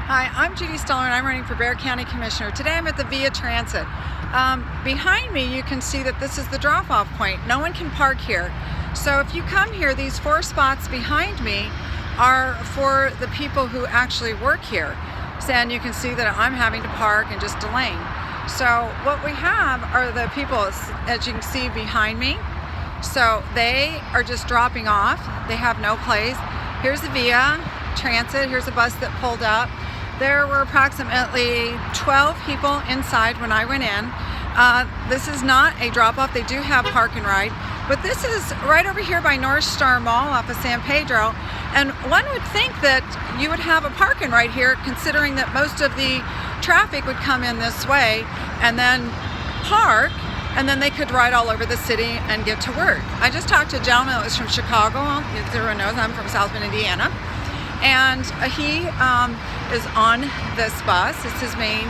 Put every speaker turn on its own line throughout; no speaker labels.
Hi, I'm Judy Stoller and I'm running for Bexar County Commissioner. Today I'm at the Via Transit. Behind me you can see that this is the drop-off point. No one can park here. So if you come here, these 4 spots behind me are for the people who actually work here. And you can see that I'm having to park in just a lane. So what we have are the people, as you can see behind me. So they are just dropping off. They have no place. Here's the Via Transit. Here's a bus that pulled up. There were approximately 12 people inside when I went in. This is not a drop-off. They do have park and ride, but this is right over here by North Star Mall off of San Pedro. And one would think that you would have a park and ride here, considering that most of the traffic would come in this way and then park, and then they could ride all over the city and get to work. I just talked to a gentleman that was from Chicago. Everyone knows I'm from South Bend, Indiana. And he is on this bus. It's his main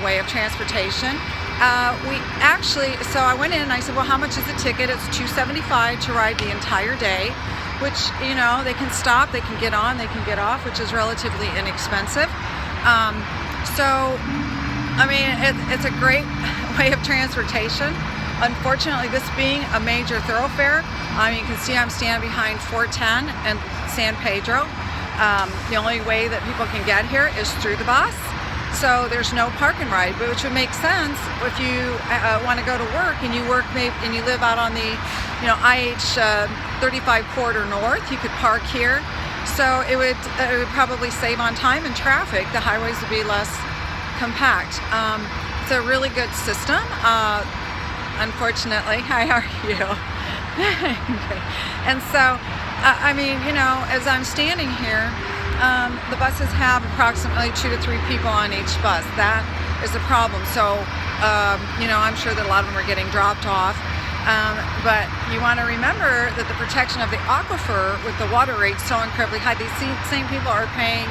way of transportation. So I went in and I said, well, how much is the ticket? It's $2.75 to ride the entire day, which, you know, they can stop, they can get on, they can get off, which is relatively inexpensive. I mean, it's a great way of transportation. Unfortunately, this being a major thoroughfare, you can see I'm standing behind 410 and San Pedro. The only way that people can get here is through the bus. So there's no park and ride, which would make sense if you want to go to work and you live out on the, IH 35 corridor north. You could park here. So it would probably save on time and traffic. The highways would be less compact. It's a really good system. Unfortunately, how are you? Okay. And so, as I'm standing here, the buses have approximately 2 to 3 people on each bus. That is the problem. So, I'm sure that a lot of them are getting dropped off. But you want to remember that the protection of the aquifer with the water rate so incredibly high. These same people are paying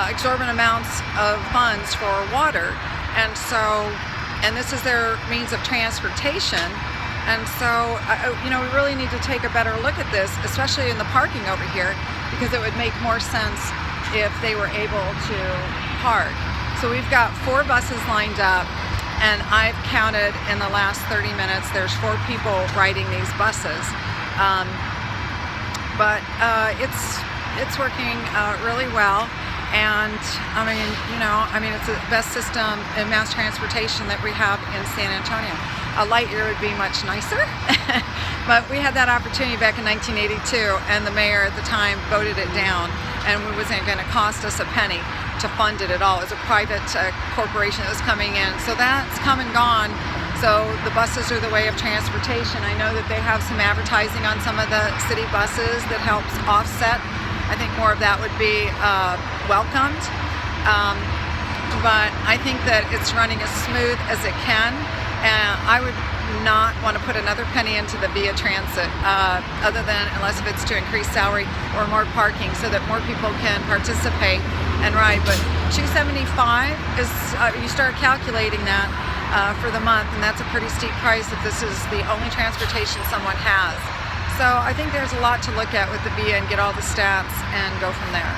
exorbitant amounts of funds for water. And this is their means of transportation. And so, we really need to take a better look at this, especially in the parking over here, because it would make more sense if they were able to park. So we've got 4 buses lined up, and I've counted in the last 30 minutes, there's 4 people riding these buses. But it's working really well. And it's the best system in mass transportation that we have in San Antonio. A light year would be much nicer, but we had that opportunity back in 1982, and the mayor at the time voted it down, and it wasn't going to cost us a penny to fund it at all. It was a private corporation that was coming in, so that's come and gone. So the buses are the way of transportation. I know that they have some advertising on some of the city buses that helps offset. I think more of that would be welcomed, but I think that it's running as smooth as it can, and I would not want to put another penny into the Via Transit, unless if it's to increase salary or more parking so that more people can participate and ride. But $2.75 is, you start calculating that for the month, and that's a pretty steep price if this is the only transportation someone has. So I think there's a lot to look at with the Via and get all the stats and go from there.